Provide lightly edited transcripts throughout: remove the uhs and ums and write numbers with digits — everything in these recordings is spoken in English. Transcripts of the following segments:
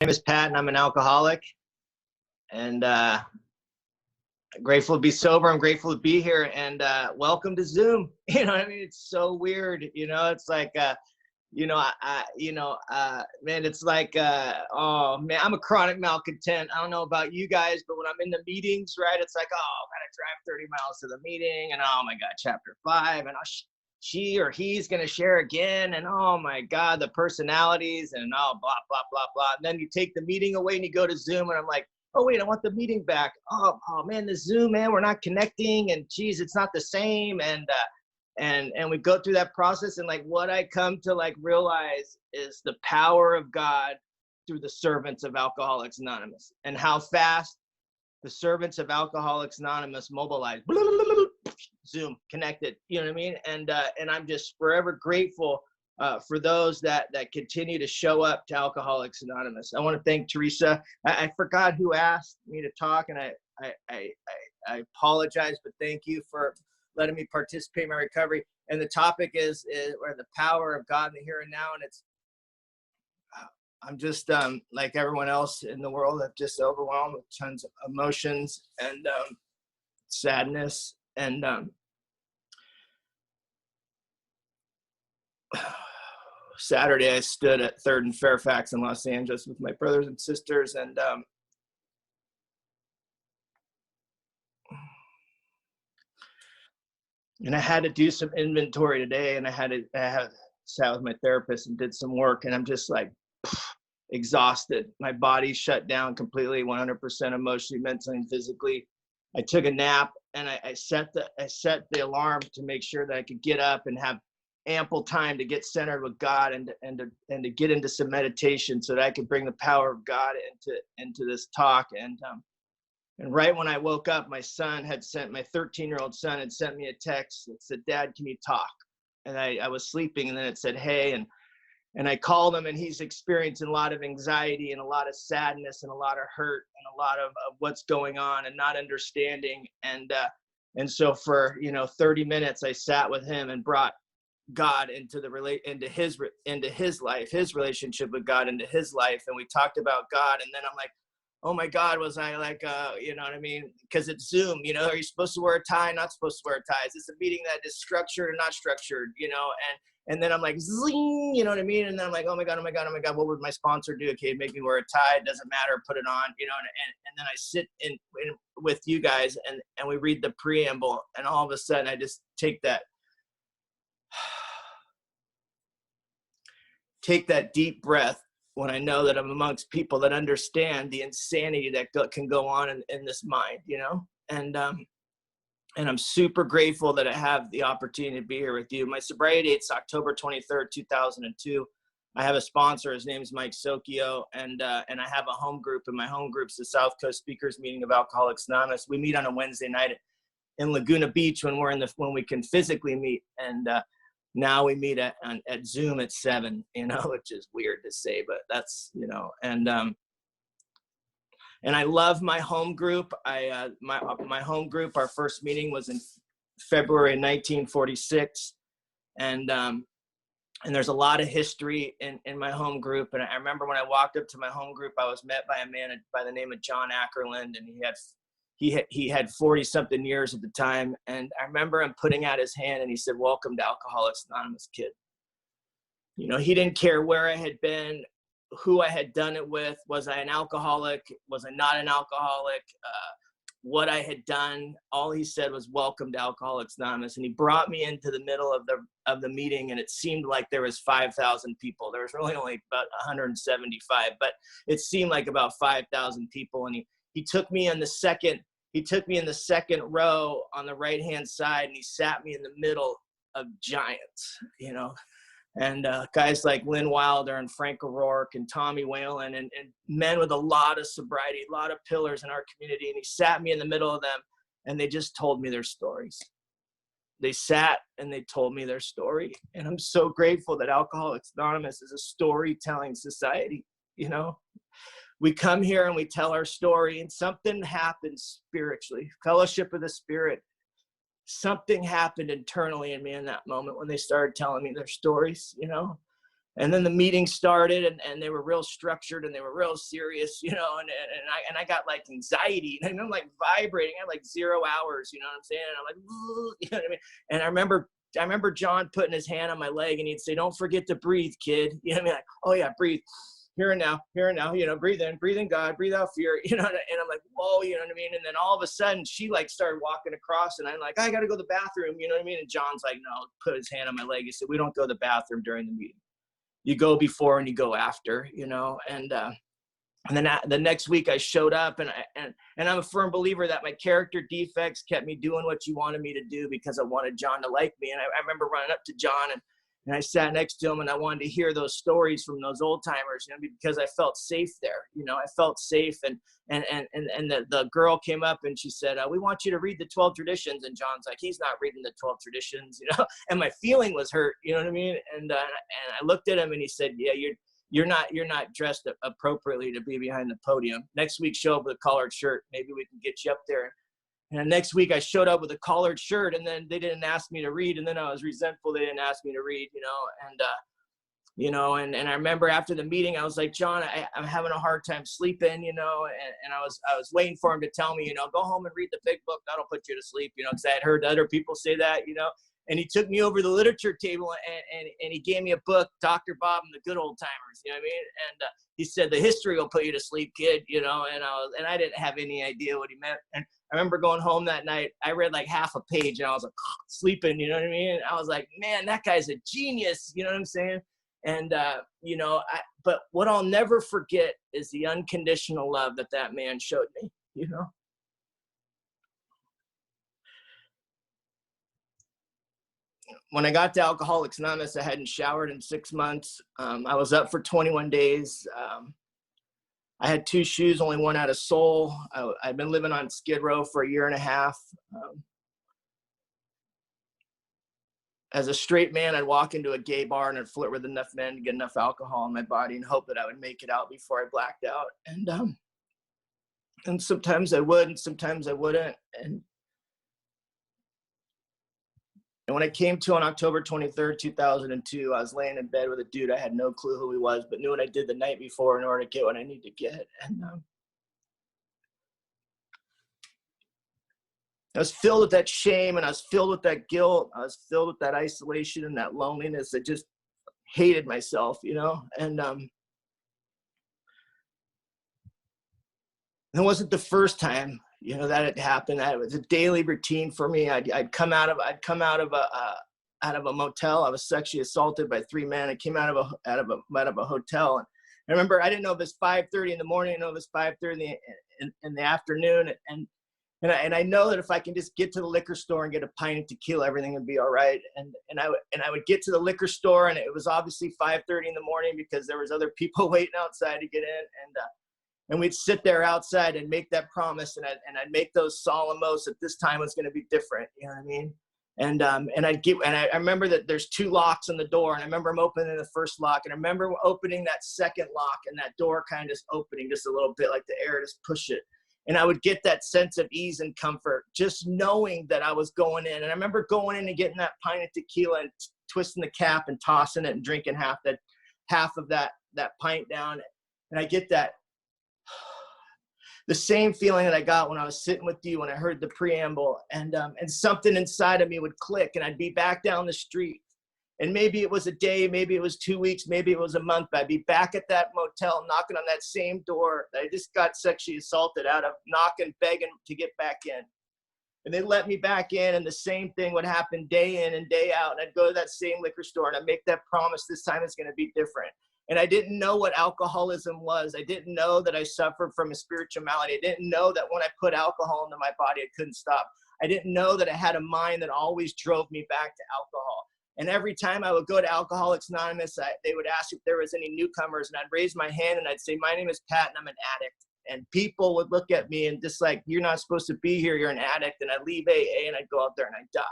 name is Pat, and I'm an alcoholic, and grateful to be sober. I'm grateful to be here, and welcome to Zoom. You know what I mean? It's so weird. You know, it's like, man, it's like, oh man, I'm a chronic malcontent. I don't know about you guys, but when I'm in the meetings, right, it's like, oh, I gotta drive 30 miles to the meeting, and oh my God, chapter 5, and she or he's going to share again. And oh my God, the personalities and blah, blah, blah, blah. And then you take the meeting away and you go to Zoom, and I'm like, oh wait, I want the meeting back. Oh man, the Zoom, man, we're not connecting, and geez, it's not the same. And we go through that process, and like what I come to like realize is the power of God through the servants of Alcoholics Anonymous, and how fast the servants of Alcoholics Anonymous mobilize. Zoom connected, you know what I mean? And I'm just forever grateful for those that continue to show up to Alcoholics Anonymous. I want to thank Teresa. I forgot who asked me to talk, and I apologize, but thank you for letting me participate in my recovery. And the topic is or the power of God in the here and now. And it's I'm just like everyone else in the world, I'm just overwhelmed with tons of emotions and sadness. And Saturday, I stood at 3rd and Fairfax in Los Angeles with my brothers and sisters, and I had to do some inventory today, and I had sat with my therapist and did some work, and I'm just like exhausted. My body shut down completely, 100% emotionally, mentally, and physically. I took a nap, and I set the alarm to make sure that I could get up and have ample time to get centered with God and to get into some meditation so that I could bring the power of God into this talk. And right when I woke up, my 13-year-old son had sent me a text that said, "Dad, can you talk?" And I was sleeping, and then it said, "Hey," and I called him, and he's experiencing a lot of anxiety and a lot of sadness and a lot of hurt and a lot of what's going on and not understanding. And so for 30 minutes, I sat with him and brought God into his life, his relationship with God into his life. And we talked about God. And then I'm like, oh my God, was I like, you know what I mean? Because it's Zoom, are you supposed to wear a tie? Not supposed to wear a tie? Is this a meeting that is structured or not structured? And then I'm like, zing, you know what I mean? And then I'm like, oh my God, what would my sponsor do? Okay, make me wear a tie. It doesn't matter, put it on, and then I sit in with you guys and we read the preamble, and all of a sudden I just take that deep breath when I know that I'm amongst people that understand the insanity that can go on in this mind, and I'm super grateful that I have the opportunity to be here with you. My sobriety date's October 23rd, 2002. I have a sponsor. His name's Mike Socchio, and I have a home group, and my home group's the South Coast Speakers Meeting of Alcoholics Anonymous. We meet on a Wednesday night in Laguna Beach when we can physically meet, and now we meet at Zoom at 7, which is weird to say, but that's, and I love my home group. My home group, our first meeting was in February 1946. And there's a lot of history in my home group. And I remember when I walked up to my home group, I was met by a man by the name of John Ackerland, and he had 40 something years at the time. And I remember him putting out his hand, and he said, "Welcome to Alcoholics Anonymous, kid." He didn't care where I had been, who I had done it with. Was I an alcoholic? Was I not an alcoholic? What I had done. All he said was, "Welcome to Alcoholics Anonymous." And he brought me into the middle of the meeting, and it seemed like there was 5,000 people. There was really only about 175, but it seemed like about 5,000 people. And he took me in the second row on the right-hand side, and he sat me in the middle of giants, and guys like Lynn Wilder and Frank O'Rourke and Tommy Whalen and men with a lot of sobriety, a lot of pillars in our community. And he sat me in the middle of them, and they just told me their stories. They sat and they told me their story. And I'm so grateful that Alcoholics Anonymous is a storytelling society. We come here and we tell our story, and something happens spiritually, fellowship of the Spirit. Something happened internally in me in that moment when they started telling me their stories, And then the meeting started, and they were real structured and they were real serious, you know, and I got like anxiety, and I'm like vibrating. I had like 0 hours, you know what I'm saying? And I'm like, you know what I mean? And I remember John putting his hand on my leg, and he'd say, "Don't forget to breathe, kid." You know what I mean? Like, oh yeah, breathe. Here and now, you know, breathe in God, breathe out fear, you know, and I'm like, whoa, you know what I mean? And then all of a sudden she like started walking across, and I'm like, I got to go to the bathroom, you know what I mean? And John's like, no, put his hand on my leg. He said, we don't go to the bathroom during the meeting. You go before and you go after, you know? And then the next week I showed up, and I'm a firm believer that my character defects kept me doing what you wanted me to do because I wanted John to like me. And I remember running up to John, and I sat next to him, and I wanted to hear those stories from those old timers, you know, because I felt safe there. You know, I felt safe. And the girl came up and she said, we want you to read the 12 traditions. And John's like, he's not reading the 12 traditions, you know, and my feeling was hurt, you know what I mean? And I looked at him, and he said, yeah, you're not dressed appropriately to be behind the podium. Next week, show up with a collared shirt. Maybe we can get you up there. And next week I showed up with a collared shirt, and then they didn't ask me to read. And then I was resentful they didn't ask me to read, you know, and I remember after the meeting, I was like, John, I'm having a hard time sleeping, you know, and I was waiting for him to tell me, you know, go home and read the big book. That'll put you to sleep, you know, because I had heard other people say that, you know. And he took me over the literature table, and he gave me a book, Dr. Bob and the Good Old Timers, you know what I mean? And he said, the history will put you to sleep, kid, you know, and I didn't have any idea what he meant. And I remember going home that night, I read like half a page, and I was like sleeping, you know what I mean? And I was like, man, that guy's a genius, you know what I'm saying? And, you know, but what I'll never forget is the unconditional love that man showed me, you know? When I got to Alcoholics Anonymous, I hadn't showered in 6 months. I was up for 21 days. I had 2 shoes, only one had a sole. I'd been living on Skid Row for 1.5 years. As a straight man, I'd walk into a gay bar and I'd flirt with enough men to get enough alcohol in my body and hope that I would make it out before I blacked out. And sometimes I would, and sometimes I wouldn't. And when I came to on October 23rd, 2002, I was laying in bed with a dude. I had no clue who he was, but knew what I did the night before in order to get what I need to get. And I was filled with that shame, and I was filled with that guilt. I was filled with that isolation and that loneliness. I just hated myself, you know? And it wasn't the first time, you know, that had happened. It was a daily routine for me. I'd come out of a motel. I was sexually assaulted by 3 men. I came out of a hotel, and I remember I didn't know if it was 5:30 in the morning. I know it was 5:30 in the afternoon, and I know that if I can just get to the liquor store and get a pint of tequila, everything would be all right. And I would get to the liquor store, and it was obviously 5:30 in the morning because there was other people waiting outside to get in, and we'd sit there outside and make that promise, and I'd make those solemn oaths that this time was going to be different. You know what I mean? And I remember that there's 2 locks on the door, and I remember I'm opening the first lock, and I remember opening that second lock, and that door kind of just opening just a little bit, like the air just push it. And I would get that sense of ease and comfort, just knowing that I was going in. And I remember going in and getting that pint of tequila and twisting the cap and tossing it and drinking half of that pint down. And I get that, the same feeling that I got when I was sitting with you when I heard the preamble, and something inside of me would click, and I'd be back down the street. And maybe it was a day, maybe it was 2 weeks, maybe it was a month, but I'd be back at that motel knocking on that same door that I just got sexually assaulted out of, knocking, begging to get back in. And they let me back in, and the same thing would happen day in and day out. And I'd go to that same liquor store, and I'd make that promise, this time it's going to be different. And I didn't know what alcoholism was. I didn't know that I suffered from a spiritual malady. I didn't know that when I put alcohol into my body, I couldn't stop. I didn't know that I had a mind that always drove me back to alcohol. And every time I would go to Alcoholics Anonymous, they would ask if there was any newcomers, and I'd raise my hand and I'd say, my name is Pat and I'm an addict. And people would look at me and just like, you're not supposed to be here, you're an addict. And I'd leave AA and I'd go out there and I'd die.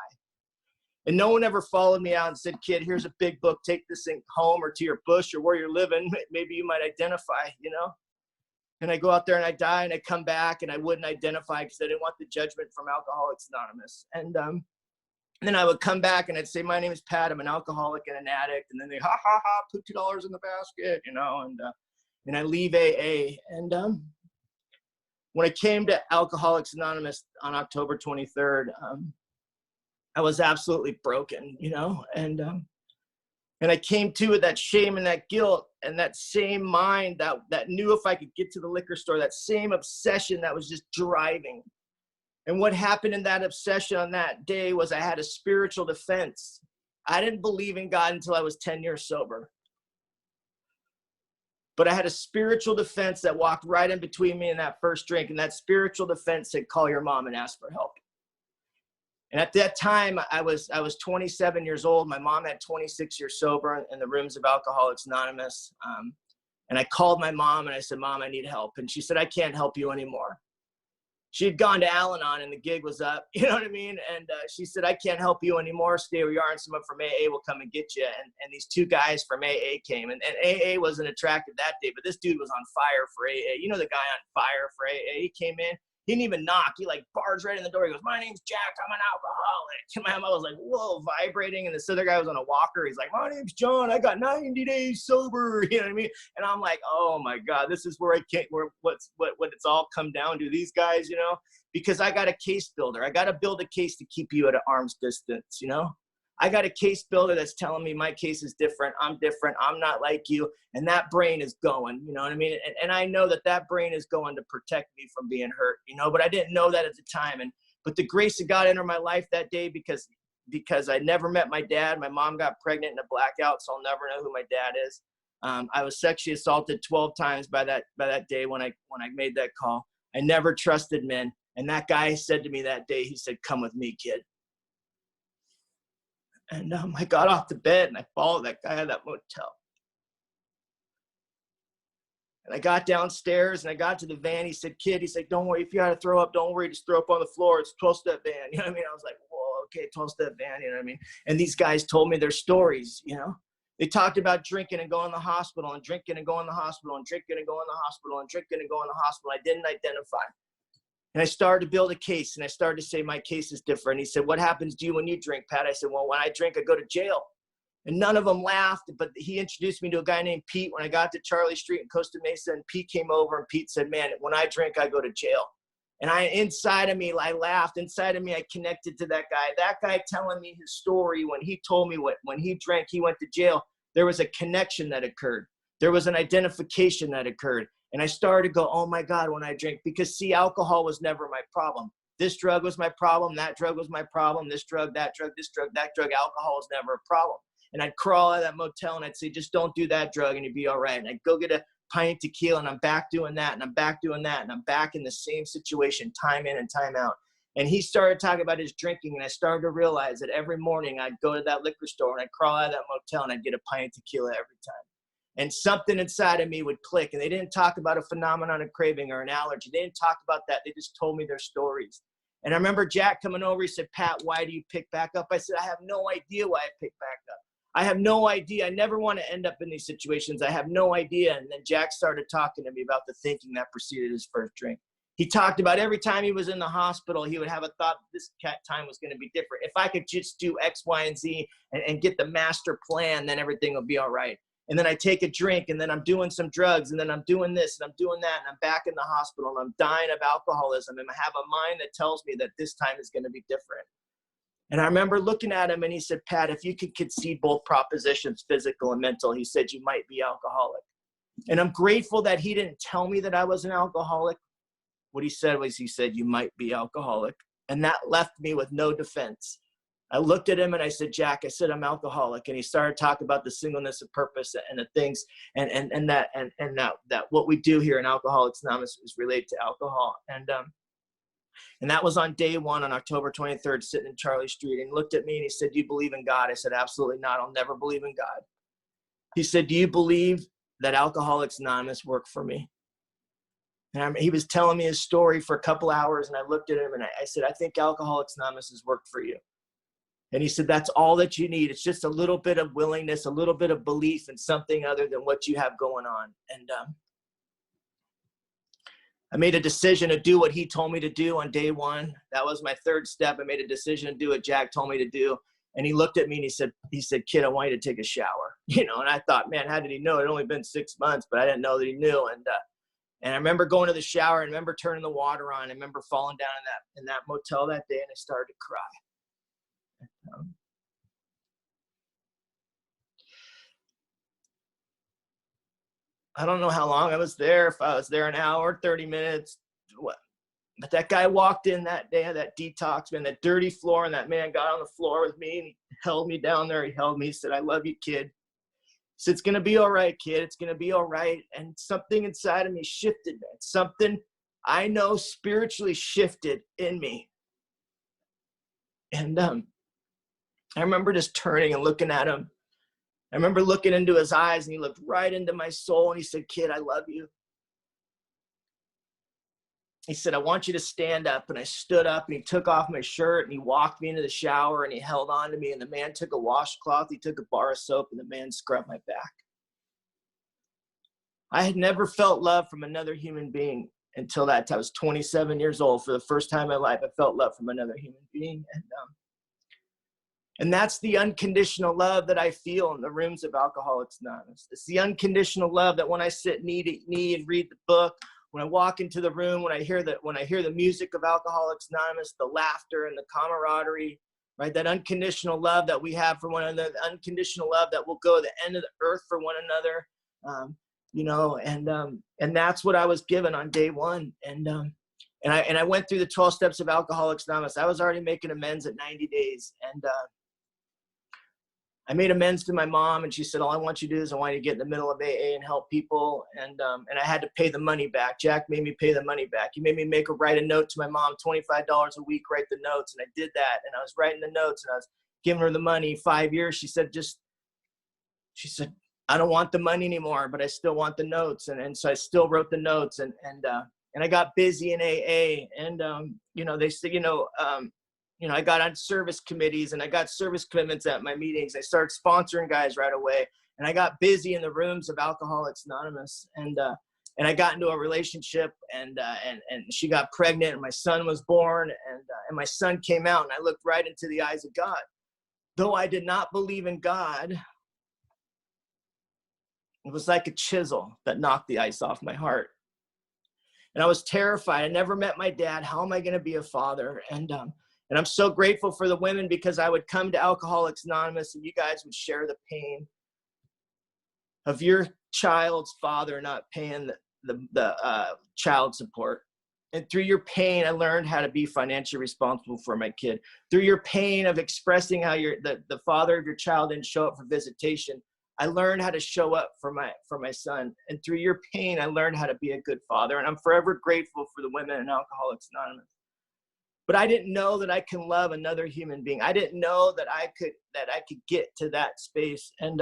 And no one ever followed me out and said, kid, here's a big book, take this thing home or to your bush or where you're living. Maybe you might identify, you know? And I go out there and I die and I come back and I wouldn't identify because I didn't want the judgment from Alcoholics Anonymous. And And then I would come back and I'd say, my name is Pat, I'm an alcoholic and an addict. And then they, ha, ha, ha, put $2 in the basket, you know, and I leave AA. And when I came to Alcoholics Anonymous on October 23rd, I was absolutely broken, you know, and I came to with that shame and that guilt and that same mind that knew if I could get to the liquor store, that same obsession that was just driving. And what happened in that obsession on that day was I had a spiritual defense. I didn't believe in God until I was 10 years sober. But I had a spiritual defense that walked right in between me and that first drink. And that spiritual defense said, call your mom and ask for help. And at that time, I was 27 years old. My mom had 26 years sober in the rooms of Alcoholics Anonymous. And I called my mom and I said, Mom, I need help. And she said, I can't help you anymore. She had gone to Al-Anon and the gig was up, you know what I mean? And she said, I can't help you anymore. Stay where you are and someone from AA will come and get you. And these two guys from AA came. And AA wasn't attractive that day, but this dude was on fire for AA. You know the guy on fire for AA? He came in. He didn't even knock. He like barged right in the door. He goes, my name's Jack. I'm an alcoholic. And my mom was like, whoa, vibrating. And this other guy was on a walker. He's like, my name's John. I got 90 days sober. You know what I mean? And I'm like, oh my God, this is where what it's all come down to. These guys, you know, because I got a case builder. I got to build a case to keep you at an arm's distance, you know? I got a case builder that's telling me my case is different. I'm different. I'm not like you. And that brain is going, you know what I mean? And I know that brain is going to protect me from being hurt, you know, but I didn't know that at the time. But the grace of God entered my life that day because I never met my dad. My mom got pregnant in a blackout, so I'll never know who my dad is. I was sexually assaulted 12 times by that day when I made that call. I never trusted men. And that guy said to me that day, he said, come with me, kid. And I got off the bed and I followed that guy at that motel. And I got downstairs and I got to the van. He said, kid, he said, don't worry. If you had to throw up, don't worry. Just throw up on the floor. It's a 12-step van. You know what I mean? I was like, whoa, okay, 12-step van. You know what I mean? And these guys told me their stories, you know? They talked about drinking and going to the hospital and drinking and going to the hospital and drinking and going to the hospital and drinking and going to the hospital. I didn't identify. And I started to build a case and I started to say my case is different. He said, what happens to you when you drink, Pat? I said, well, when I drink, I go to jail. And none of them laughed, but he introduced me to a guy named Pete when I got to Charlie Street in Costa Mesa, and Pete came over and Pete said, man, when I drink, I go to jail. And inside of me, I laughed. Inside of me, I connected to that guy telling me his story. When he told me when he drank, he went to jail, there was a connection that occurred. There was an identification that occurred. And I started to go, oh my God, when I drink, because see, alcohol was never my problem. This drug was my problem. That drug was my problem. This drug, that drug, this drug, that drug. Alcohol was never a problem. And I'd crawl out of that motel and I'd say, just don't do that drug and you'd be all right. And I'd go get a pint of tequila and I'm back doing that and I'm back doing that. And I'm back in the same situation time in and time out. And he started talking about his drinking. And I started to realize that every morning I'd go to that liquor store and I'd crawl out of that motel and I'd get a pint of tequila every time. And something inside of me would click. And they didn't talk about a phenomenon of craving or an allergy. They didn't talk about that. They just told me their stories. And I remember Jack coming over. He said, Pat, why do you pick back up? I said, I have no idea why I pick back up. I have no idea. I never want to end up in these situations. I have no idea. And then Jack started talking to me about the thinking that preceded his first drink. He talked about every time he was in the hospital, he would have a thought this time was going to be different. If I could just do X, Y, and Z and get the master plan, then everything will be all right. And then I take a drink and then I'm doing some drugs and then I'm doing this and I'm doing that and I'm back in the hospital and I'm dying of alcoholism and I have a mind that tells me that this time is going to be different. And I remember looking at him and he said, Pat, if you could concede both propositions, physical and mental, he said, you might be alcoholic. And I'm grateful that he didn't tell me that I was an alcoholic. What he said was, he said, you might be alcoholic. And that left me with no defense. I looked at him and I said, Jack, I said, I'm alcoholic. And he started talking about the singleness of purpose and the things and that what we do here in Alcoholics Anonymous is related to alcohol. And that was on day one on October 23rd, sitting in Charlie Street. And he looked at me and he said, do you believe in God? I said, absolutely not. I'll never believe in God. He said, do you believe that Alcoholics Anonymous worked for me? And he was telling me his story for a couple hours. And I looked at him and I said, I think Alcoholics Anonymous has worked for you. And he said, that's all that you need. It's just a little bit of willingness, a little bit of belief in something other than what you have going on. I made a decision to do what he told me to do on day one. That was my third step. I made a decision to do what Jack told me to do. And he looked at me and he said, kid, I want you to take a shower. And I thought, man, how did he know? It had only been 6 months, but I didn't know that he knew. And I remember going to the shower, and I remember turning the water on. I remember falling down in that motel that day, and I started to cry. I don't know how long I was there, if I was there an hour, 30 minutes, what. But that guy walked in that day, that detox, man, that dirty floor, and that man got on the floor with me, and he held me down there. He held me, he said, I love you, kid. He said, it's going to be all right, kid. It's going to be all right. And something inside of me shifted, man. Something I know spiritually shifted in me. And I remember just turning and looking at him. I remember looking into his eyes, and he looked right into my soul, and he said, kid, I love you. He said, I want you to stand up. And I stood up, and he took off my shirt, and he walked me into the shower, and he held on to me. And the man took a washcloth, he took a bar of soap, and the man scrubbed my back. I had never felt love from another human being until that time. I was 27 years old. For the first time in my life, I felt love from another human being. And that's the unconditional love that I feel in the rooms of Alcoholics Anonymous. It's the unconditional love that when I sit knee to knee and read the book, when I walk into the room, when I hear the music of Alcoholics Anonymous, the laughter and the camaraderie, right? That unconditional love that we have for one another, the unconditional love that will go to the end of the earth for one another, and that's what I was given on day one. And I went through the 12 steps of Alcoholics Anonymous. I was already making amends at 90 days, and I made amends to my mom, and she said, all I want you to do is I want you to get in the middle of AA and help people. And I had to pay the money back. Jack made me pay the money back. He made me write a note to my mom, $25 a week, write the notes. And I did that. And I was writing the notes, and I was giving her the money. 5 years. She said, I don't want the money anymore, but I still want the notes. And so I still wrote the notes, and I got busy in AA. And, they said, I got on service committees, and I got service commitments at my meetings. I started sponsoring guys right away, and I got busy in the rooms of Alcoholics Anonymous. And I got into a relationship, and she got pregnant, and my son was born, and my son came out, and I looked right into the eyes of God. Though I did not believe in God, it was like a chisel that knocked the ice off my heart. And I was terrified. I never met my dad. How am I going to be a father? And I'm so grateful for the women, because I would come to Alcoholics Anonymous, and you guys would share the pain of your child's father not paying the child support. And through your pain, I learned how to be financially responsible for my kid. Through your pain of expressing how the father of your child didn't show up for visitation, I learned how to show up for my son. And through your pain, I learned how to be a good father. And I'm forever grateful for the women in Alcoholics Anonymous. But I didn't know that I can love another human being. I didn't know that I could get to that space. And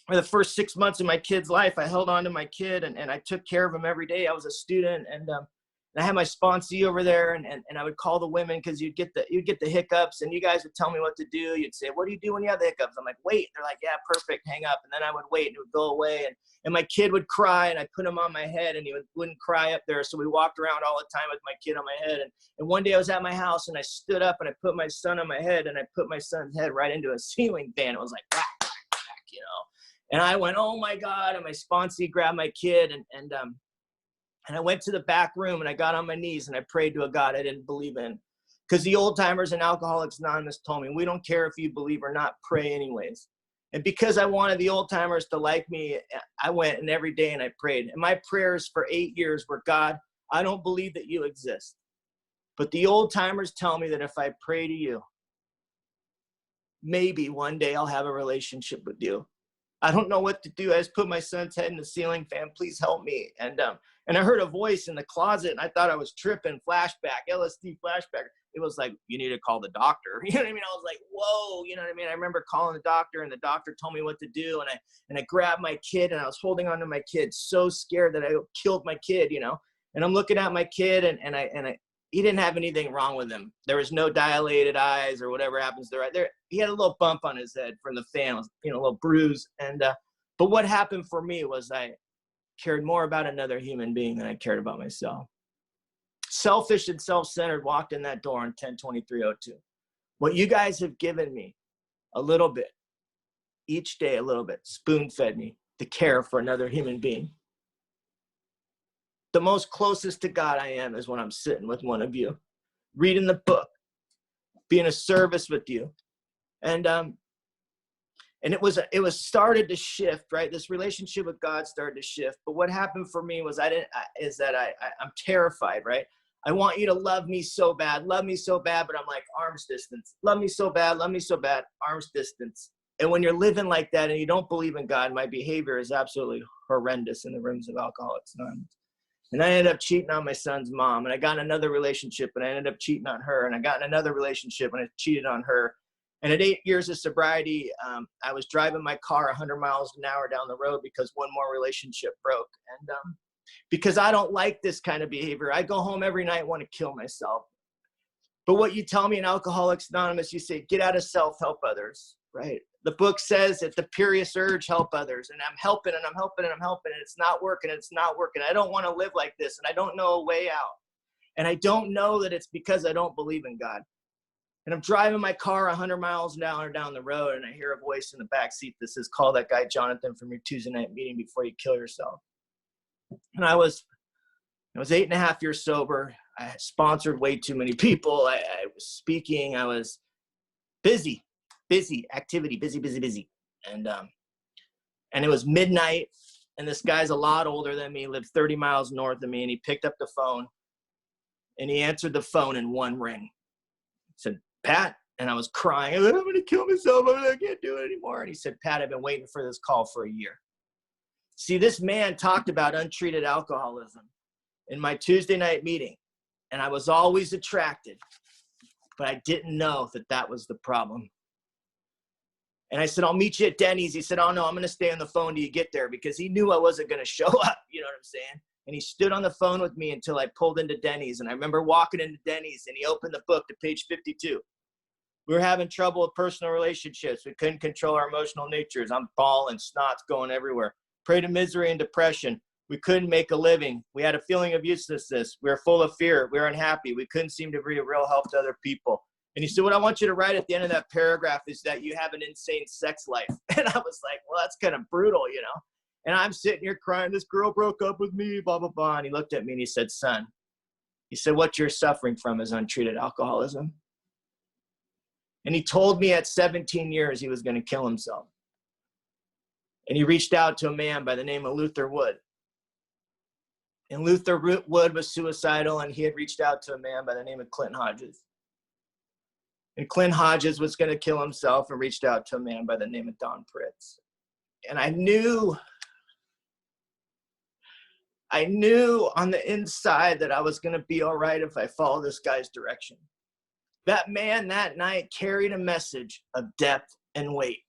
for the first 6 months of my kid's life, I held on to my kid, and I took care of him every day. I was a student, and I had my sponsee over there, and I would call the women, because you'd get the hiccups, and you guys would tell me what to do. You'd say, what do you do when you have the hiccups? I'm like, wait. They're like, yeah, perfect, hang up. And then I would wait, and it would go away. And my kid would cry, and I put him on my head, and he wouldn't cry up there. So we walked around all the time with my kid on my head. And one day I was at my house, and I stood up, and I put my son on my head, and I put my son's head right into a ceiling fan. It was like, whack, whack, whack, And I went, oh my God. And my sponsee grabbed my kid, and I went to the back room, and I got on my knees, and I prayed to a God I didn't believe in. Because the old timers in Alcoholics Anonymous told me, we don't care if you believe or not, pray anyways. And because I wanted the old timers to like me, I went, and every day, and I prayed. And my prayers for 8 years were, God, I don't believe that you exist. But the old timers tell me that if I pray to you, maybe one day I'll have a relationship with you. I don't know what to do. I just put my son's head in the ceiling fan. Please help me. And I heard a voice in the closet, and I thought I was tripping. Flashback, LSD flashback. It was like, you need to call the doctor. You know what I mean? I was like, whoa. You know what I mean? I remember calling the doctor, and the doctor told me what to do. And I grabbed my kid, and I was holding on to my kid, so scared that I killed my kid, And I'm looking at my kid, and he didn't have anything wrong with him. There was no dilated eyes or whatever happens there. He had a little bump on his head from the fan, a little bruise. But what happened for me was I cared more about another human being than I cared about myself. selfish and self-centered, walked in that door on 10/23/02. What you guys have given me, a little bit, each day a little bit, spoon-fed me to care for another human being. The most closest to God I am is when I'm sitting with one of you, reading the book, being a service with you. And it was started to shift, right? This relationship with God started to shift. But what happened for me was I'm terrified, right? I want you to love me so bad, but I'm like, arm's distance. Love me so bad, arm's distance. And when you're living like that and you don't believe in God, my behavior is absolutely horrendous in the rooms of Alcoholics Anonymous. And I ended up cheating on my son's mom, and I got in another relationship, and I ended up cheating on her, and I got in another relationship, and I cheated on her. And at 8 years of sobriety, I was driving my car 100 miles an hour down the road because one more relationship broke. And because I don't like this kind of behavior, I go home every night and want to kill myself. But what you tell me in Alcoholics Anonymous, you say, get out of self, help others, right? The book says at the purest urge, help others. And I'm helping and I'm helping and I'm helping, and it's not working. I don't want to live like this, and I don't know a way out. And I don't know that it's because I don't believe in God. And I'm driving my car 100 miles an hour down the road, and I hear a voice in the back seat that says, call that guy Jonathan from your Tuesday night meeting before you kill yourself. And I was 8.5 years sober. I sponsored way too many people. I was speaking. I was busy activity, busy. And it was midnight, and this guy's a lot older than me, lived 30 miles north of me, and he picked up the phone, and he answered the phone in one ring. He said, Pat, and I was crying. I'm going to kill myself. I can't do it anymore. And he said, Pat, I've been waiting for this call for a year. See, this man talked about untreated alcoholism in my Tuesday night meeting, and I was always attracted, but I didn't know that that was the problem. And I said, I'll meet you at Denny's. He said, oh, no, I'm going to stay on the phone till you get there, because he knew I wasn't going to show up. You know what I'm saying? And he stood on the phone with me until I pulled into Denny's. And I remember walking into Denny's, and he opened the book to page 52. We were having trouble with personal relationships. We couldn't control our emotional natures. I'm bawling, snot's going everywhere. Prey to misery and depression. We couldn't make a living. We had a feeling of uselessness. We were full of fear. We were unhappy. We couldn't seem to be a real help to other people. And he said, what I want you to write at the end of that paragraph is that you have an insane sex life. And I was like, well, that's kind of brutal, you know? And I'm sitting here crying, this girl broke up with me, blah, blah, blah. And he looked at me and he said, son, he said, what you're suffering from is untreated alcoholism. And he told me at 17 years he was going to kill himself. And he reached out to a man by the name of Luther Wood. And Luther Wood was suicidal, and he had reached out to a man by the name of Clint Hodges. And Clint Hodges was going to kill himself and reached out to a man by the name of Don Pritz. And I knew on the inside that I was going to be all right if I followed this guy's direction. That man that night carried a message of depth and weight.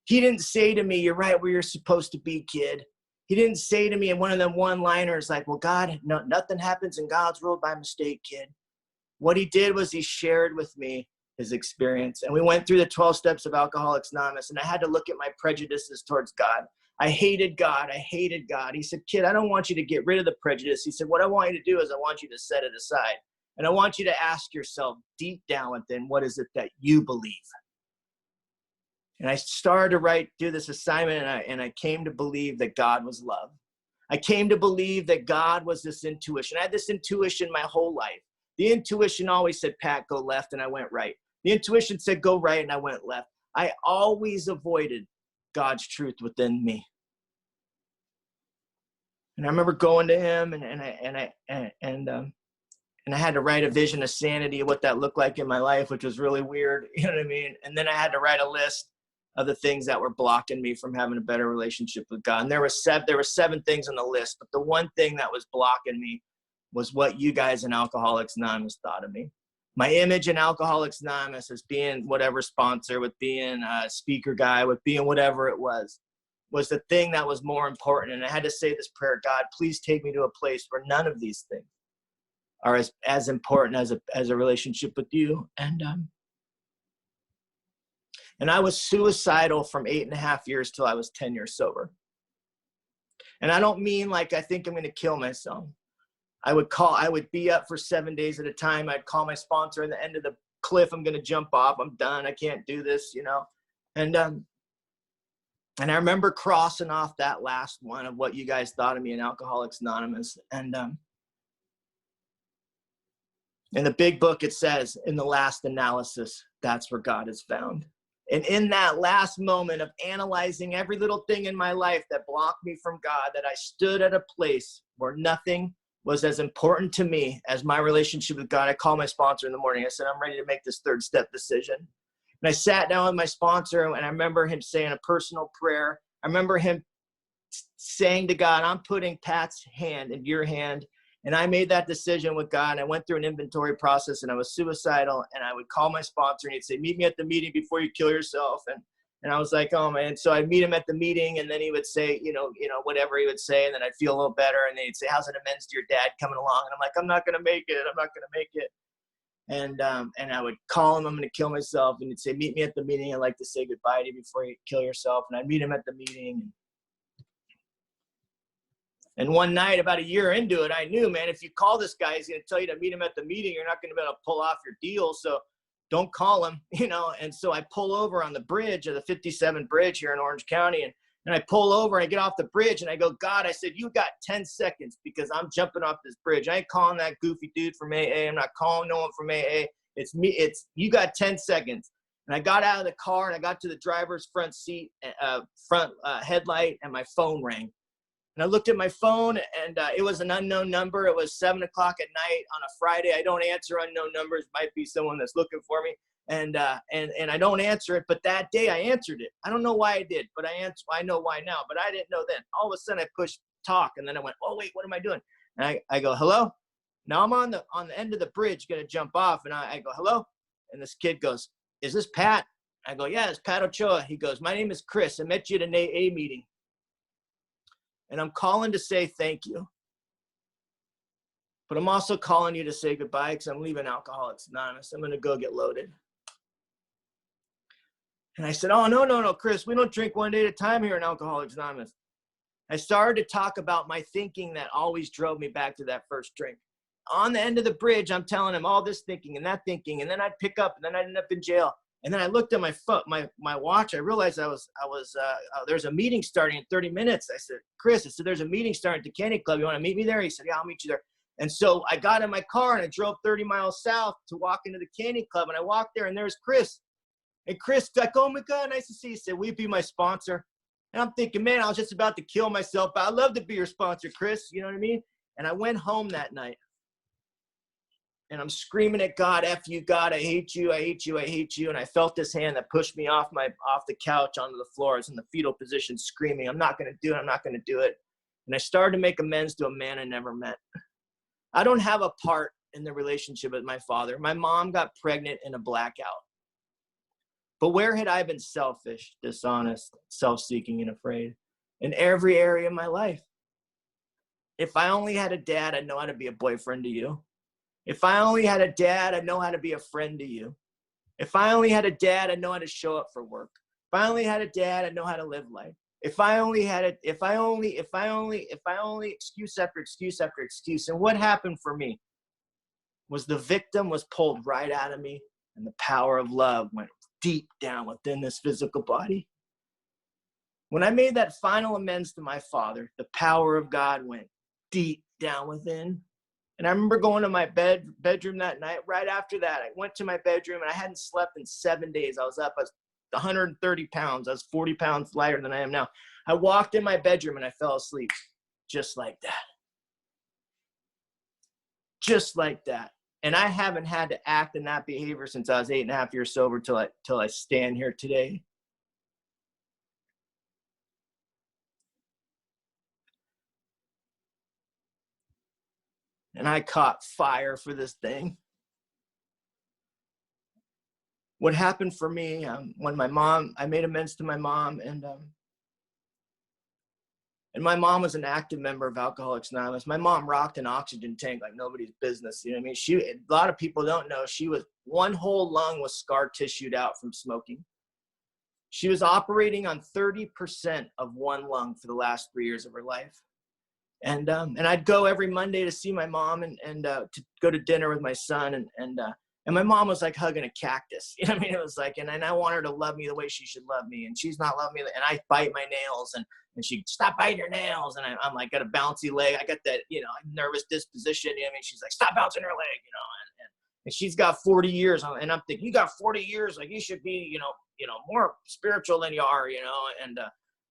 He didn't say to me, you're right where you're supposed to be, kid. He didn't say to me in one of them one-liners like, well, God, no, nothing happens in God's world by mistake, kid. What he did was he shared with me his experience. And we went through the 12 steps of Alcoholics Anonymous, and I had to look at my prejudices towards God. I hated God. He said, kid, I don't want you to get rid of the prejudice. He said, what I want you to do is I want you to set it aside. And I want you to ask yourself deep down within, what is it that you believe? And I started to do this assignment, and I came to believe that God was love. I came to believe that God was this intuition. I had this intuition my whole life. The intuition always said, Pat, go left, and I went right. The intuition said, go right, and I went left. I always avoided God's truth within me. And I remember going to him, and I had to write a vision of sanity of what that looked like in my life, which was really weird. You know what I mean? And then I had to write a list of the things that were blocking me from having a better relationship with God. And there were 7 things on the list, but the one thing that was blocking me was what you guys in Alcoholics Anonymous thought of me. My image in Alcoholics Anonymous as being whatever sponsor, with being a speaker guy, with being whatever it was the thing that was more important. And I had to say this prayer, God, please take me to a place where none of these things are as important as a relationship with you. And I was suicidal from 8.5 years till I was 10 years sober. And I don't mean like I think I'm going to kill myself. I would be up for 7 days at a time. I'd call my sponsor at the end of the cliff. I'm going to jump off. I'm done. I can't do this, you know? And I remember crossing off that last one of what you guys thought of me in Alcoholics Anonymous. And in the big book, it says, in the last analysis, that's where God is found. And in that last moment of analyzing every little thing in my life that blocked me from God, that I stood at a place where nothing was as important to me as my relationship with God. I called my sponsor in the morning. I said, I'm ready to make this third step decision. And I sat down with my sponsor, and I remember him saying a personal prayer. I remember him saying to God, I'm putting Pat's hand in your hand. And I made that decision with God. And I went through an inventory process, and I was suicidal. And I would call my sponsor, and he'd say, meet me at the meeting before you kill yourself. And I was like, oh man. So I'd meet him at the meeting, and then he would say, you know, whatever he would say. And then I'd feel a little better. And then he'd say, how's it amends to your dad coming along? And I'm like, I'm not going to make it. I'm not going to make it. And I would call him, I'm going to kill myself. And he'd say, meet me at the meeting. I'd like to say goodbye to you before you kill yourself. And I'd meet him at the meeting. And one night, about a year into it, I knew, man, if you call this guy, he's going to tell you to meet him at the meeting. You're not going to be able to pull off your deal. So don't call him, you know. And so I pull over on the bridge of the 57 bridge here in Orange County. And I pull over and I get off the bridge and I go, God, I said, you got 10 seconds because I'm jumping off this bridge. I ain't calling that goofy dude from AA. I'm not calling no one from AA. It's me. You got 10 seconds. And I got out of the car and I got to the driver's front seat, front headlight, and my phone rang. And I looked at my phone, and it was an unknown number. It was 7 o'clock at night on a Friday. I don't answer unknown numbers. Might be someone that's looking for me. And I don't answer it. But that day I answered it. I don't know why I did, but I know why now. But I didn't know then. All of a sudden I pushed talk, and then I went, oh wait, what am I doing? And I go, hello. Now I'm on the end of the bridge, gonna jump off, and I go, hello. And this kid goes, is this Pat? I go, yeah, it's Patti O. He goes, my name is Chris. I met you at an AA meeting. And I'm calling to say thank you. But I'm also calling you to say goodbye because I'm leaving Alcoholics Anonymous. I'm going to go get loaded. And I said, oh, no, Chris, we don't drink one day at a time here in Alcoholics Anonymous. I started to talk about my thinking that always drove me back to that first drink. On the end of the bridge, I'm telling him all this thinking and that thinking, and then I'd pick up, and then I'd end up in jail. And then I looked at my watch. I realized there's a meeting starting in 30 minutes. I said, Chris, there's a meeting starting at the Candy Club. You want to meet me there? He said, yeah, I'll meet you there. And so I got in my car and I drove 30 miles south to walk into the Candy Club. And I walked there and there's Chris. And Chris, like, oh my God, nice to see you. He said, will you be my sponsor? And I'm thinking, man, I was just about to kill myself, but I'd love to be your sponsor, Chris. You know what I mean? And I went home that night. And I'm screaming at God, F you, God, I hate you, I hate you, I hate you. And I felt this hand that pushed me off the couch onto the floor. I was in the fetal position screaming, I'm not going to do it, I'm not going to do it. And I started to make amends to a man I never met. I don't have a part in the relationship with my father. My mom got pregnant in a blackout. But where had I been selfish, dishonest, self-seeking, and afraid? In every area of my life. If I only had a dad, I'd know how to be a boyfriend to you. If I only had a dad, I'd know how to be a friend to you. If I only had a dad, I'd know how to show up for work. If I only had a dad, I'd know how to live life. If I only, excuse after excuse after excuse. And what happened for me was the victim was pulled right out of me, and the power of love went deep down within this physical body. When I made that final amends to my father, the power of God went deep down within. And I remember going to my bedroom that night. Right after that, I went to my bedroom, and I hadn't slept in 7 days. I was 130 pounds. I was 40 pounds lighter than I am now. I walked in my bedroom and I fell asleep just like that. Just like that. And I haven't had to act in that behavior since I was 8.5 years sober till I stand here today. And I caught fire for this thing. What happened for me when I made amends to my mom, and my mom was an active member of Alcoholics Anonymous. My mom rocked an oxygen tank like nobody's business. You know what I mean? A lot of people don't know, one whole lung was scar tissued out from smoking. She was operating on 30% of one lung for the last 3 years of her life. And I'd go every Monday to see my mom and to go to dinner with my son. And my mom was like hugging a cactus. You know what I mean? It was like, and I want her to love me the way she should love me. And she's not loving me. And I bite my nails and she stop biting your nails. And I'm like, got a bouncy leg. I got that, nervous disposition. You know what I mean? She's like, stop bouncing her leg, and she's got 40 years. And I'm thinking, you got 40 years. Like you should be, more spiritual than you are, and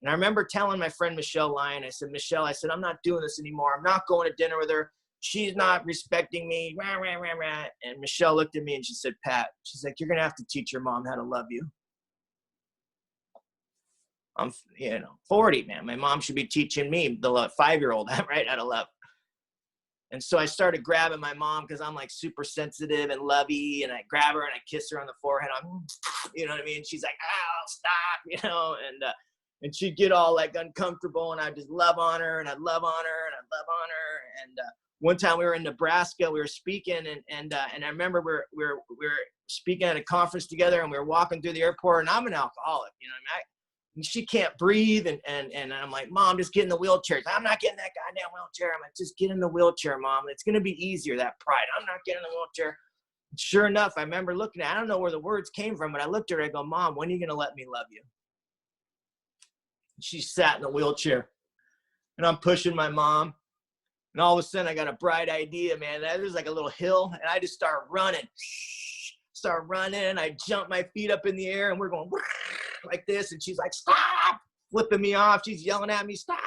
I remember telling my friend Michelle Lyon, I said, Michelle, I'm not doing this anymore. I'm not going to dinner with her. She's not respecting me. Rah, rah, rah, rah. And Michelle looked at me and she said, Pat, she's like, you're going to have to teach your mom how to love you. I'm, 40, man. My mom should be teaching me, the 5-year-old, right, how to love. And so I started grabbing my mom because I'm like super sensitive and lovey. And I grab her and I kiss her on the forehead. You know what I mean? She's like, oh, stop, and she'd get all like uncomfortable and I'd just love on her and I'd love on her and I'd love on her. And one time we were in Nebraska, we were speaking and I remember we were speaking at a conference together and we were walking through the airport and I'm an alcoholic, and she can't breathe and I'm like, Mom, just get in the wheelchair. I'm not getting that goddamn wheelchair. I'm like, just get in the wheelchair, Mom. It's going to be easier, that pride. I'm not getting in the wheelchair. And sure enough, I remember looking at, I don't know where the words came from, but I looked at her, I go, Mom, when are you going to let me love you? She sat in the wheelchair and I'm pushing my mom. And all of a sudden I got a bright idea, man. There's like a little hill and I just start running. I jump my feet up in the air and we're going like this. And she's like, stop, flipping me off. She's yelling at me, stop.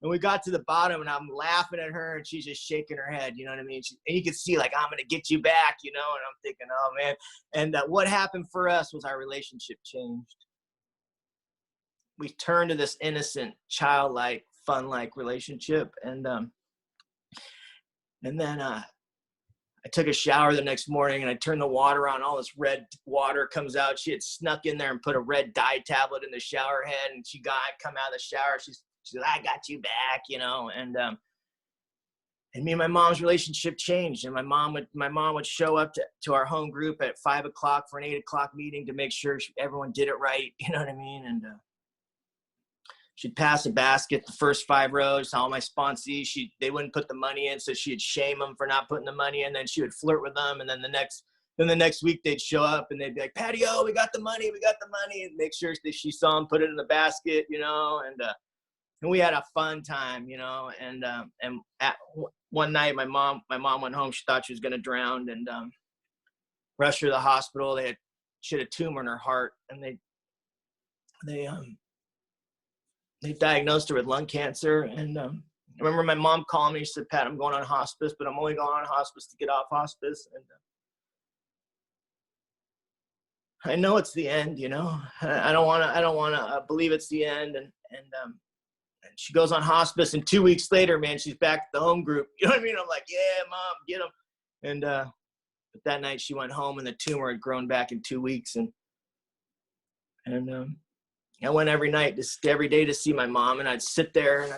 And we got to the bottom and I'm laughing at her and she's just shaking her head. You know what I mean? And you can see like, I'm going to get you back, and I'm thinking, oh man. And what happened for us was our relationship changed. We turned to this innocent, childlike, fun-like relationship. And then I took a shower the next morning and I turned the water on. All this red water comes out. She had snuck in there and put a red dye tablet in the shower head. And she come out of the shower. She said, I got you back, and me and my mom's relationship changed. And my mom would show up to our home group at 5 o'clock for an 8 o'clock meeting to make sure everyone did it right. You know what I mean? And she'd pass a basket the first 5 rows to all my sponsees. They wouldn't put the money in, so she'd shame them for not putting the money in. Then she would flirt with them, and then the next week they'd show up and they'd be like, Patti O, we got the money, and make sure that she saw them put it in the basket, and we had a fun time, And one night my mom went home. She thought she was gonna drown, and rushed her to the hospital. She had a tumor in her heart, and they diagnosed her with lung cancer. And I remember my mom calling me. She said, Pat, I'm going on hospice, but I'm only going on hospice to get off hospice. And I know it's the end, I don't want to believe it's the end. And she goes on hospice, and 2 weeks later, man, she's back at the home group. You know what I mean? I'm like, yeah, Mom, get him. And but that night she went home and the tumor had grown back in 2 weeks. And I went every day to see my mom, and I'd sit there. And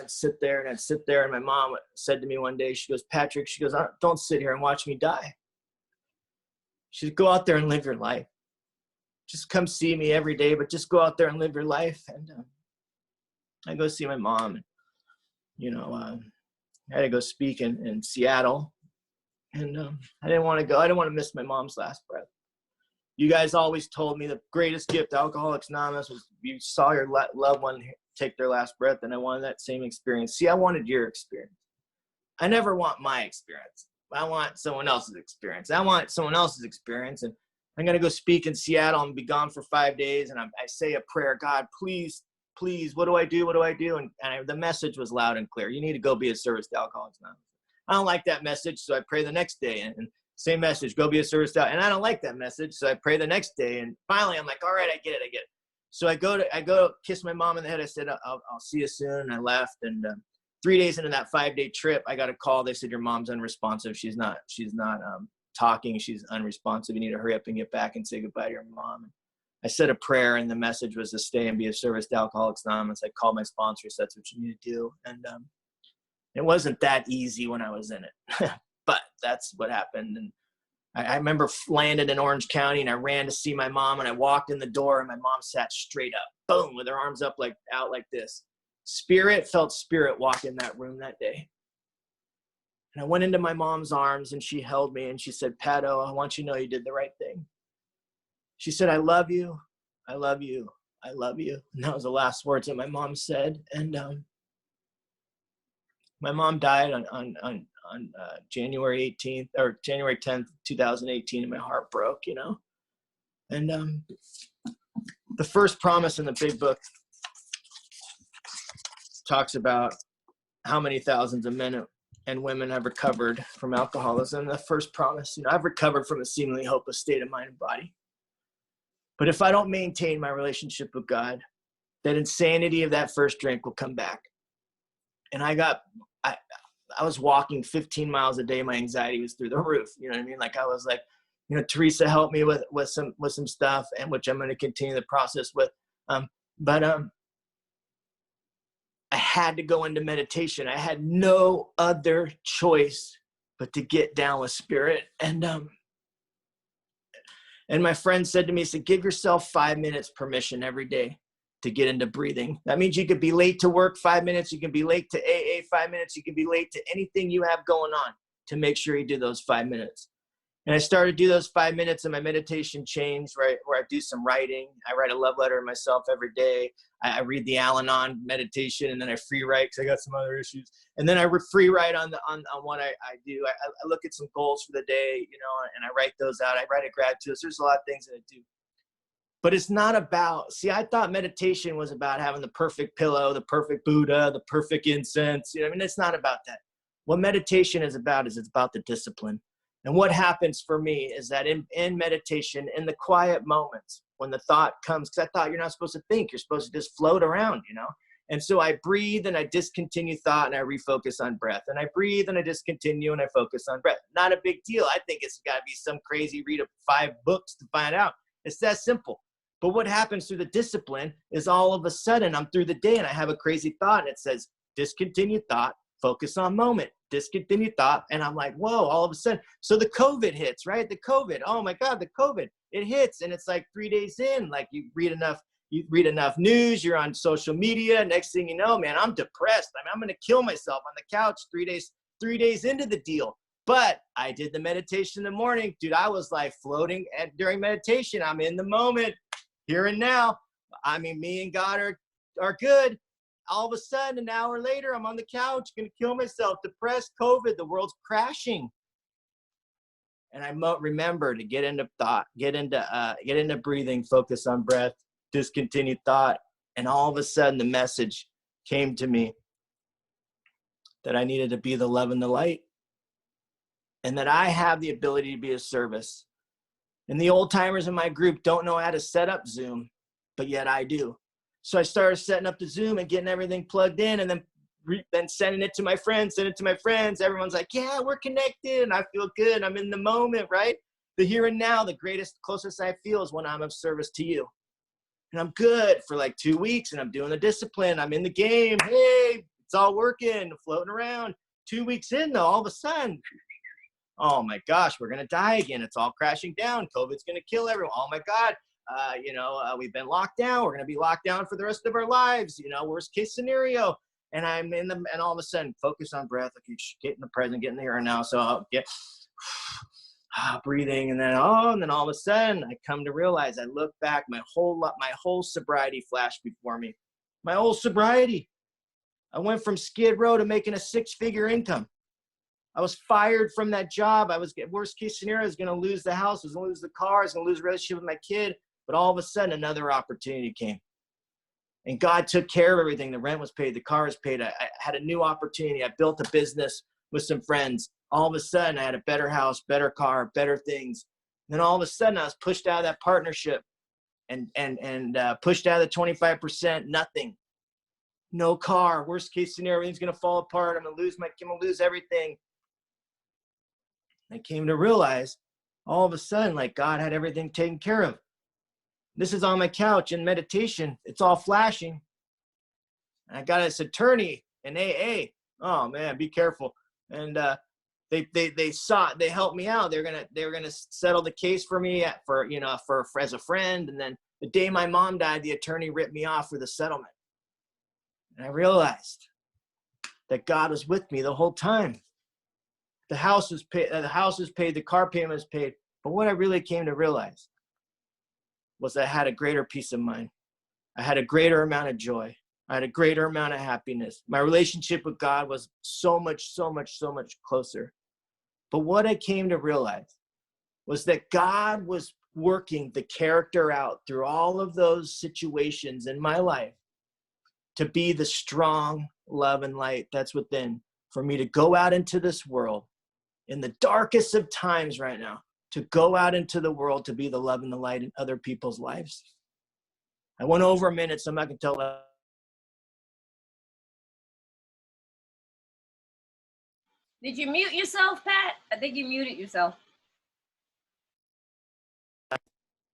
my mom said to me one day, she goes, Patrick, she goes, don't sit here and watch me die. She said, go out there and live your life. Just come see me every day, but just go out there and live your life. And I go see my mom, and, I had to go speak in Seattle, and I didn't want to go. I didn't want to miss my mom's last breath. You guys always told me the greatest gift to Alcoholics Anonymous was you saw your loved one take their last breath, and I wanted that same experience. See, I wanted your experience. I never want my experience. I want someone else's experience. And I'm going to go speak in Seattle and be gone for 5 days, and I say a prayer, God, please, what do I do? And the message was loud and clear. You need to go be a service to Alcoholics Anonymous. I don't like that message, so I pray the next day, and same message, go be a service to, and I don't like that message, so I pray the next day, and finally I'm like, all right, I get it. So I go kiss my mom in the head. I said, I'll see you soon, and I left. And 3 days into that 5-day trip, I got a call. They said, your mom's unresponsive. She's not talking. She's unresponsive. You need to hurry up and get back and say goodbye to your mom. And I said a prayer, and the message was to stay and be a service to Alcoholics Anonymous. I called my sponsor, said, that's what you need to do. And it wasn't that easy when I was in it. But that's what happened. And I remember landed in Orange County, and I ran to see my mom, and I walked in the door, and my mom sat straight up, boom, with her arms up out like this. felt spirit walk in that room that day. And I went into my mom's arms and she held me and she said, Patt O, I want you to know you did the right thing. She said, I love you. I love you. I love you. And that was the last words that my mom said. And my mom died on January 18th or January 10th, 2018, and my heart broke, you know. And the first promise in the big book talks about how many thousands of men and women have recovered from alcoholism. The first promise, you know, I've recovered from a seemingly hopeless state of mind and body. But if I don't maintain my relationship with God, that insanity of that first drink will come back. And I was walking 15 miles a day. My anxiety was through the roof. You know what I mean? Like I was like, you know, Teresa helped me with some stuff, and which I'm going to continue the process with. But I had to go into meditation. I had no other choice but to get down with spirit. And my friend said to me, he said, give yourself 5 minutes permission every day to get into breathing. That means you could be late to work 5 minutes. You can be late to AA 5 minutes. You can be late to anything you have going on to make sure you do those 5 minutes. And I started to do those 5 minutes, and my meditation changed, right? Where I do some writing. I write a love letter to myself every day. I read the Al-Anon meditation, and then I free write because I got some other issues. And then I free write on what I do. I look at some goals for the day, you know, and I write those out. I write a gratitude. So there's a lot of things that I do. But it's not about, see, I thought meditation was about having the perfect pillow, the perfect Buddha, the perfect incense. You know, I mean, it's not about that. What meditation is it's about the discipline. And what happens for me is that in meditation, in the quiet moments, when the thought comes, because I thought you're not supposed to think, you're supposed to just float around, you know? And so I breathe and I discontinue thought and I refocus on breath. And I breathe and I discontinue and I focus on breath. Not a big deal. I think it's got to be some crazy read of 5 books to find out. It's that simple. But what happens through the discipline is all of a sudden I'm through the day and I have a crazy thought and it says, discontinue thought, focus on moment, discontinue thought. And I'm like, whoa, all of a sudden. So the COVID hits, right? The COVID, oh my God, the COVID, it hits. And it's like 3 days in, like you read enough news, you're on social media. Next thing you know, man, I'm depressed. I mean, I'm going to kill myself on the couch 3 days into the deal. But I did the meditation in the morning. Dude, I was like floating during meditation. I'm in the moment, here and now. I mean, me and God are good. All of a sudden, an hour later, I'm on the couch, going to kill myself, depressed, COVID, the world's crashing. And I remember to get into thought, get into breathing, focus on breath, discontinue thought. And all of a sudden, the message came to me that I needed to be the love and the light, and that I have the ability to be of service. And the old timers in my group don't know how to set up Zoom, but yet I do. So I started setting up the Zoom and getting everything plugged in, and then sending it to my friends, Everyone's like, yeah, we're connected. And I feel good. I'm in the moment, right? The here and now, the closest I feel is when I'm of service to you. And I'm good for like 2 weeks and I'm doing the discipline. I'm in the game. Hey, it's all working, floating around. 2 weeks in though, all of a sudden, oh my gosh, we're going to die again. It's all crashing down. COVID's going to kill everyone. Oh my God. We've been locked down. We're going to be locked down for the rest of our lives. You know, worst case scenario. And and all of a sudden, focus on breath. Okay, get in the present, get in the here and now. So I'll get breathing, and then all of a sudden, I come to realize. I look back, my whole sobriety flashed before me. My whole sobriety. I went from Skid Row to making a 6-figure income. I was fired from that job. I was, worst case scenario, I was going to lose the house, I was going to lose the car, I was going to lose a relationship with my kid. But all of a sudden, another opportunity came. And God took care of everything. The rent was paid, the car was paid. I had a new opportunity. I built a business with some friends. All of a sudden, I had a better house, better car, better things. And then all of a sudden, I was pushed out of that partnership and pushed out of the 25%, nothing. No car, worst case scenario, everything's going to fall apart. I'm going to lose everything. I came to realize all of a sudden, like God had everything taken care of. This is on my couch in meditation. It's all flashing. And I got this attorney in AA. Oh man, be careful. And they helped me out. They were gonna settle the case for me for as a friend. And then the day my mom died, the attorney ripped me off for the settlement. And I realized that God was with me the whole time. The house was paid, the car payment was paid. But what I really came to realize was that I had a greater peace of mind. I had a greater amount of joy. I had a greater amount of happiness. My relationship with God was so much closer. But what I came to realize was that God was working the character out through all of those situations in my life to be the strong love and light that's within, for me to go out into this world in the darkest of times right now, to go out into the world to be the love and the light in other people's lives. I went over a minute, so I'm not going to tell that. Did you mute yourself, Pat? I think you muted yourself.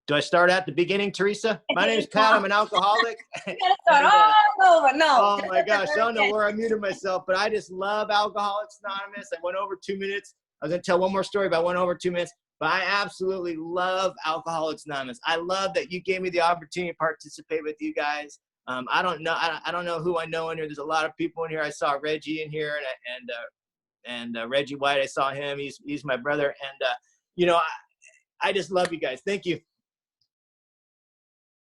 Do I start at the beginning, Teresa? My name is Pat. I'm an alcoholic. You gotta start all over. No. Oh my gosh, I don't know where I muted myself, but I just love Alcoholics Anonymous. I went over 2 minutes. I was going to tell one more story, but I went over 2 minutes. But I absolutely love Alcoholics Anonymous. I love that you gave me the opportunity to participate with you guys. I don't know who I know in here. There's a lot of people in here. I saw Reggie in here, and Reggie White. I saw him. He's my brother, and I just love you guys. Thank you.